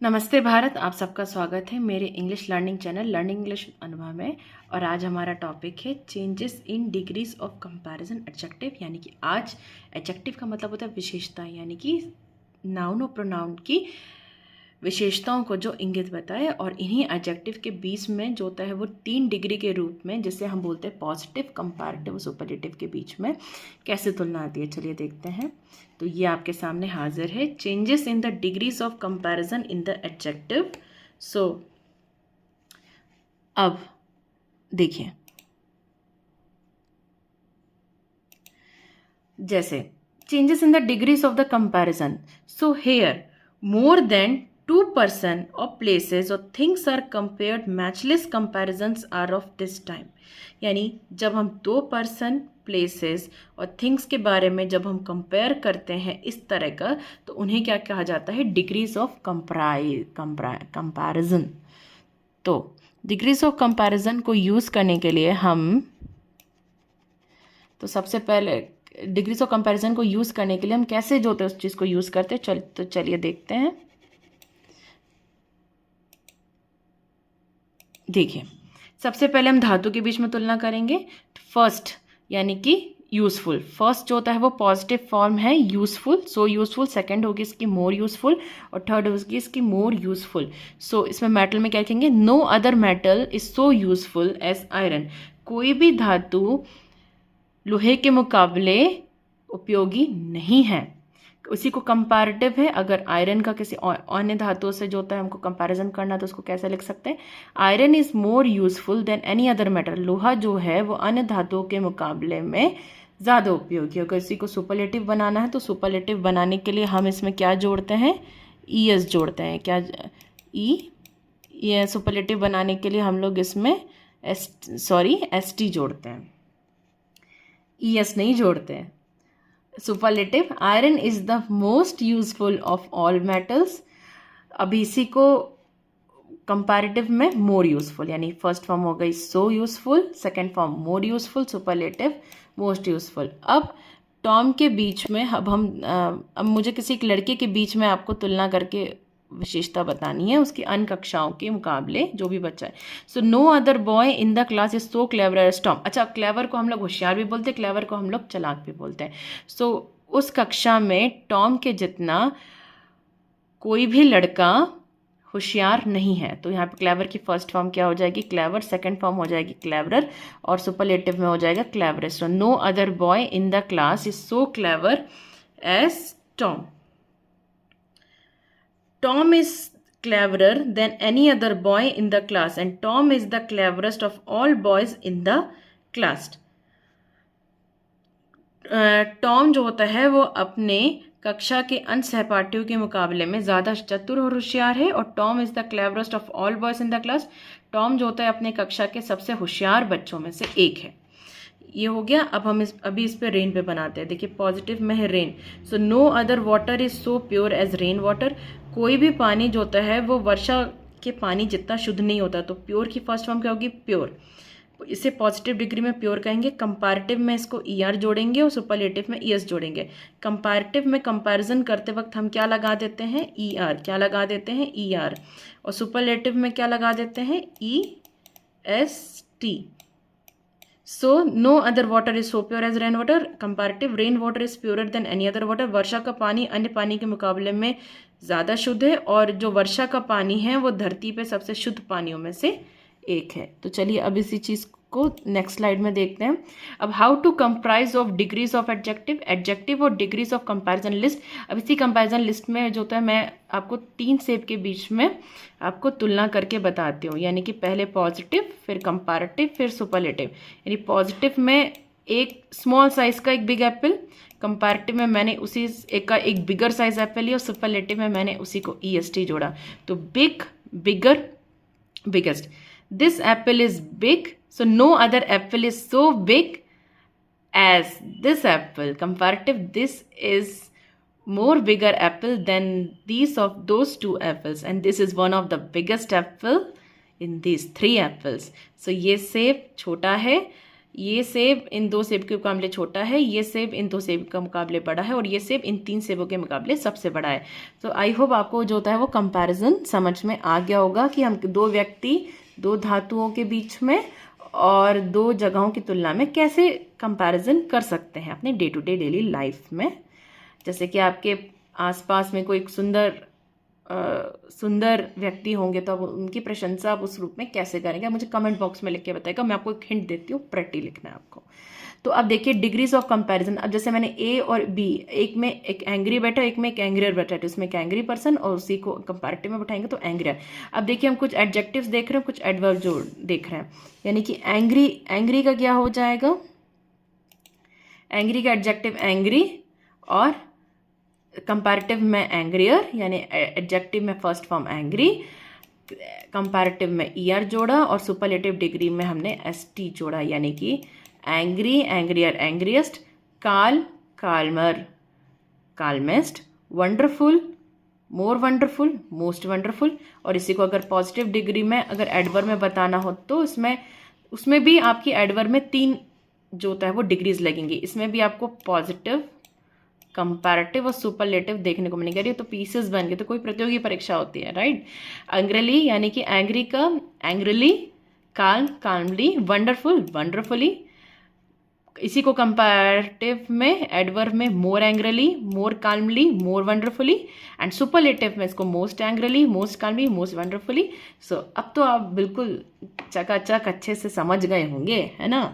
नमस्ते भारत, आप सबका स्वागत है मेरे English learning channel learning English अनुभव में। और आज हमारा टॉपिक है changes in degrees of comparison adjective. यानी कि आज एडजेक्टिव का मतलब होता है विशेषता, यानी कि नाउन और प्रोनाउन की विशेषताओं को जो इंगित बताए। और इन्हीं एडजेक्टिव के बीच में जो होता है वो 3 डिग्री के रूप में, जिसे हम बोलते हैं पॉजिटिव, कंपैरेटिव और सुपरलेटिव के बीच में कैसे तुलना आती है, चलिए देखते हैं। तो ये आपके सामने हाजिर है, changes in the degrees of comparison in the adjective. So अब देखिए, जैसे changes in the degrees of the comparison. So here more than 2% of places or things are compared, matchless comparisons are of this time। यानी जब हम 2% places और things के बारे में जब हम कंपेयर करते हैं इस तरह का, तो उन्हें क्या कहा जाता है? Degrees of comparison. तो डिग्रीज ऑफ कंपैरिजन को यूज़ करने के लिए तो सबसे पहले डिग्रीज ऑफ कंपैरिजन को यूज़ करने के लिए हम कैसे जो होते हैं उस चीज़ को यूज़ करते हैं, तो चलिए देखते हैं। देखिए, सबसे पहले हम धातु के बीच में तुलना करेंगे। फर्स्ट यानी कि यूजफुल, फर्स्ट जो होता है वो पॉजिटिव फॉर्म है यूजफुल, सो यूजफुल। सेकंड होगी इसकी मोर यूजफुल, और थर्ड होगी इसकी मोर यूजफुल। सो इसमें मेटल में क्या लिखेंगे? No other metal is so useful as iron. कोई भी धातु लोहे के मुकाबले उपयोगी नहीं है। उसी को कंपैरेटिव है। अगर आयरन का किसी अन्य धातुओं से जो होता है हमको कंपैरिजन करना, तो उसको कैसे लिख सकते हैं? Iron is more useful than any other metal. लोहा जो है वो अन्य धातुओं के मुकाबले में ज़्यादा उपयोगी। अगर इसी को सुपरलेटिव बनाना है तो सुपरलेटिव बनाने के लिए हम इसमें क्या जोड़ते हैं? ईएस जोड़ते हैं। क्या ये सुपरलेटिव बनाने के लिए हम लोग इसमें एसटी जोड़ते हैं, ईएस नहीं जोड़ते हैं। Superlative, iron is the most useful of all metals. अभी इसी को कंपैरेटिव में मोर यूजफुल, यानी फर्स्ट फॉर्म हो गई so useful, second form more useful, superlative most useful. अब टॉम के बीच में अब मुझे किसी एक लड़के के बीच में आपको तुलना करके विशेषता बतानी है उसकी अन्य कक्षाओं के मुकाबले, जो भी बच्चा है। So no other boy in the class is so clever as Tom. अच्छा, क्लेवर को हम लोग होशियार भी बोलते हैं, क्लेवर को हम लोग चालाक भी बोलते हैं। सो उस कक्षा में टॉम के जितना कोई भी लड़का होशियार नहीं है। तो यहाँ पे क्लेवर की फर्स्ट फॉर्म क्या हो जाएगी? क्लेवर। सेकंड फॉर्म हो जाएगी क्लेवरर, और सुपरलेटिव में हो जाएगा cleverest. So no other boy in the class is so clever as Tom. Tom is cleverer than any other boy in the class and Tom is the cleverest of all boys in the class। Tom जो होता है वो अपने कक्षा के अन्य सहपाठियों के मुकाबले में ज़्यादा चतुर और होशियार है। और Tom is the cleverest of all boys in the class. Tom जो होता है अपने कक्षा के सबसे होशियार बच्चों में से एक है। ये हो गया। अब हम अभी इस पे रेन पे बनाते हैं। देखिए, पॉजिटिव में है rain. So no other water is so pure as rain water. कोई भी पानी जो होता है वो वर्षा के पानी जितना शुद्ध नहीं होता। तो प्योर की फर्स्ट फॉर्म क्या होगी? प्योर। इसे पॉजिटिव डिग्री में प्योर कहेंगे। कंपैरेटिव में इसको ईआर जोड़ेंगे और सुपरलेटिव में ईएस जोड़ेंगे। कंपैरेटिव में कंपैरिजन करते वक्त हम क्या लगा देते हैं? ईआर। क्या लगा देते हैं? ईआर। और सुपरलेटिव में क्या लगा देते हैं? Est. So no other water is so pure as rain water. Comparative, rain water is purer than any other water. वर्षा का पानी अन्य पानी के मुकाबले में ज़्यादा शुद्ध है, और जो वर्षा का पानी है वो धरती पे सबसे शुद्ध पानियों में से एक है। तो चलिए अब इसी चीज़ को नेक्स्ट स्लाइड में देखते हैं। अब how to comprise of degrees of adjective, adjective और डिग्रीज ऑफ कंपैरिजन लिस्ट। अब इसी कंपैरिजन लिस्ट में जो होता है मैं आपको 3 स्टेप के बीच में आपको तुलना करके बताती हूँ। यानी कि पहले पॉजिटिव, फिर कंपैरेटिव, फिर सुपरलेटिव। यानी पॉजिटिव में एक स्मॉल साइज का एक बिग एप्पल, कंपैरेटिव में मैंने उसी एक बिगर साइज एप्पल लिया, और सुपरलेटिव में मैंने उसी को ईएसटी जोड़ा। तो big, bigger, biggest. This Apple is big, so no other apple is so big as this apple. Comparative, this is more bigger apple than those 2 apples, and this is one of the biggest apple in these 3 apples. So ये सेब छोटा है, ये सेब इन 2 सेब के मुकाबले छोटा है, ये सेब इन 2 सेब के मुकाबले बड़ा है, और ये सेब इन 3 सेबों के मुकाबले सबसे बड़ा है। तो आई होप आपको जो होता है वो कंपैरिजन समझ में आ गया होगा कि हम 2 व्यक्ति, 2 धातुओं के बीच में और 2 जगहों की तुलना में कैसे कंपैरिजन कर सकते हैं अपने day to day daily life में। जैसे कि आपके आसपास में कोई सुंदर व्यक्ति होंगे तो आप उनकी प्रशंसा आप उस रूप में कैसे करेंगे, मुझे कमेंट बॉक्स में लिख के बताइएगा। मैं आपको एक हिंट देती हूँ, प्रेटी लिखना है आपको। तो अब देखिए डिग्रीज ऑफ कंपैरिजन। अब जैसे मैंने ए और बी, एक में एक एंग्री बैठा, एक में एक एंग्रियर बैठा है, तो उसमें एक एंग्री पर्सन और उसी को कंपैरेटिव में बैठाएंगे तो एंग्रियर। अब देखिए हम कुछ एडजेक्टिव्स देख रहे हैं, कुछ एडवर्ब जो देख रहे हैं, यानी कि एंग्री का क्या हो जाएगा, एंग्री का एडजेक्टिव एंग्री, और कंपैरेटिव में एंग्रियर, यानी एडजेक्टिव में फर्स्ट फॉर्म एंग्री, कंपैरेटिव में ईआर जोड़ा, और सुपरलेटिव डिग्री में हमने एसटी जोड़ा, यानी कि एंग्री, एंग्रियर, एंग्रियस्ट, काल्म, काल्मर, काल्मेस्ट, वंडरफुल, मोर वंडरफुल, मोस्ट वंडरफुल। और इसी को अगर पॉजिटिव डिग्री में अगर एडवर्ब में बताना हो तो उसमें भी आपकी एडवर्ब में 3 जो होता है वो डिग्रीज लगेंगी। इसमें भी आपको पॉजिटिव, कंपैरेटिव और सुपरलेटिव देखने को मिलेंगे। तो पीसेस बन गए, तो कोई प्रतियोगी परीक्षा होती है, राइट। एंग्रली यानी कि एंग्री का angrily, calm, calmly, wonderful, wonderfully. इसी को कंपैरेटिव में एडवर्ब में more angrily, more calmly, more wonderfully, and superlative में इसको most angrily, most calmly, most wonderfully. So अब तो आप बिल्कुल चकाचक अच्छे से समझ गए होंगे, है ना।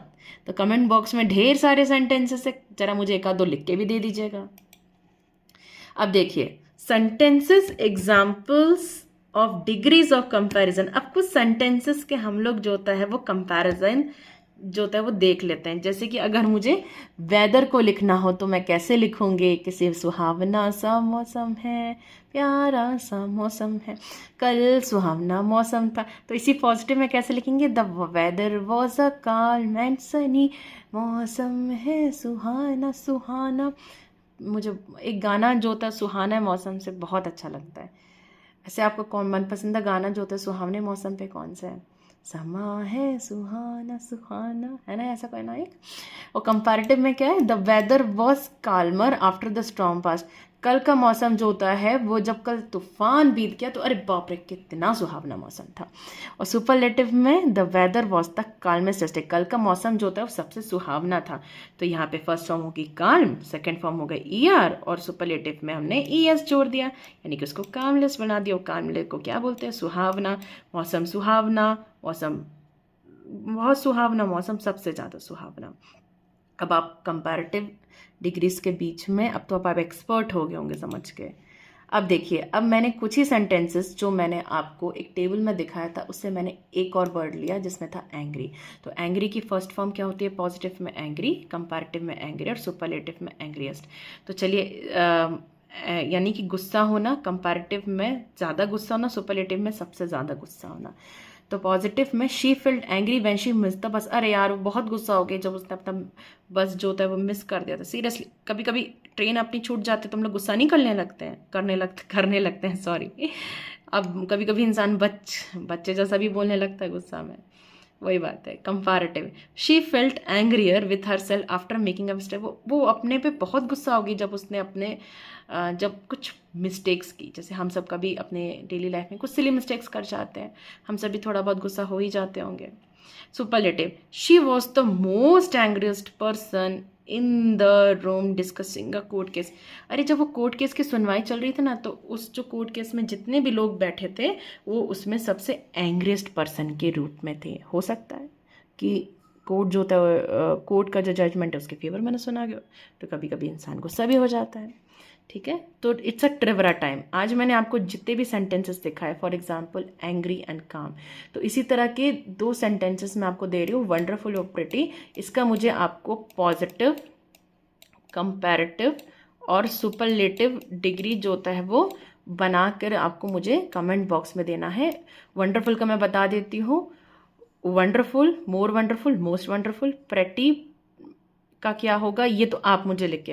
तो कमेंट बॉक्स में ढेर सारे सेंटेंसेस है, जरा मुझे 1-2 लिख के भी दे दीजिएगा। अब देखिए sentences examples of degrees of comparison. अब कुछ सेंटेंसेस के हम लोग जो होता है वो कंपैरिजन जो होता है वो देख लेते हैं। जैसे कि अगर मुझे वेदर को लिखना हो तो मैं कैसे लिखूंगी, किसी सुहावना सा मौसम है, प्यारा सा मौसम है, कल सुहावना मौसम था, तो इसी पॉजिटिव में कैसे लिखेंगे, the weather was a calm and sunny, मौसम है सुहाना सुहाना। मुझे एक गाना जो होता है सुहाना मौसम से बहुत अच्छा लगता है। ऐसे आपको कौन मनपसंद गाना जो होता है सुहावने मौसम पे कौन सा है, समा है सुहाना सुहाना, है ना, ऐसा कोई ना एक। और कंपैरेटिव में क्या है, the weather was calmer after the storm pass. कल का मौसम जो होता है वो जब कल तूफान बीत गया तो अरे बाप रे कितना सुहावना मौसम था। और सुपरलेटिव में द वेदर वॉज द काल्मेस्ट, कल का मौसम जो होता है वो सबसे सुहावना था। तो यहाँ पे फर्स्ट फॉर्म होगी काल्म, सेकेंड फॉर्म होगा ईआर, और सुपरलेटिव में हमने ईएस जोड़ दिया, यानी कि उसको काल्मलेस बना दिया। और काल्मलेस को क्या बोलते हैं, सुहावना मौसम, सुहावना मौसम, बहुत सुहावना मौसम, सबसे ज़्यादा सुहावना। अब आप कंपैरेटिव डिग्रीज के बीच में, अब तो आप एक्सपर्ट हो गए होंगे समझ के। अब देखिए, अब मैंने कुछ ही सेंटेंसेस जो मैंने आपको एक टेबल में दिखाया था उससे मैंने एक और वर्ड लिया जिसमें था एंग्री। तो एंग्री की फर्स्ट फॉर्म क्या होती है, पॉजिटिव में एंग्री, कंपैरेटिव में एंग्री, और सुपरलेटिव में एंग्रीएस्ट। तो चलिए यानी कि गुस्सा होना, कंपैरेटिव में ज़्यादा गुस्सा होना, सुपरलेटिव में सबसे ज़्यादा गुस्सा होना। तो पॉजिटिव में she felt angry when she miss the bus, अरे यार वो बहुत गुस्सा हो गया जब उसने अपना बस जो होता है वो मिस कर दिया था। सीरियसली कभी कभी ट्रेन अपनी छूट जाती है तो हम लोग गुस्सा नहीं करने लगते हैं सॉरी। अब कभी कभी इंसान बच्चे जैसा भी बोलने लगता है गुस्सा में, वही बात है। Comparative, she felt angrier with herself after making a mistake, वो अपने पे बहुत गुस्सा होगी जब उसने अपने जब कुछ मिस्टेक्स की। जैसे हम सब कभी अपने डेली लाइफ में कुछ सिली मिस्टेक्स कर जाते हैं, हम सब भी थोड़ा बहुत गुस्सा हो ही जाते होंगे। Superlative, she was the most angriest person in the room discussing a court case. अरे जब वो कोर्ट केस की सुनवाई चल रही थी ना, तो उस जो कोर्ट केस में जितने भी लोग बैठे थे वो उसमें सबसे एंग्रियस्ट पर्सन के रूप में थे। हो सकता है कि कोर्ट जो होता है, कोर्ट का जो जजमेंट है उसके फेवर मैंने सुना गया, तो कभी कभी इंसान गुस्सा भी हो जाता है। ठीक है, तो इट्स अ ट्रिवरा टाइम। आज मैंने आपको जितने भी सेंटेंसेस दिखाए, फॉर एग्जांपल एंग्री एंड काम, तो इसी तरह के 2 सेंटेंसेस मैं आपको दे रही हूँ, वंडरफुल और प्रिटी। इसका मुझे आपको पॉजिटिव, कंपैरेटिव और सुपरलेटिव डिग्री जो होता है वो बनाकर आपको मुझे कमेंट बॉक्स में देना है। वंडरफुल का मैं बता देती हूँ, वंडरफुल, मोर वंडरफुल, मोस्ट वंडरफुल। प्रेटी का क्या होगा ये तो आप मुझे लिख के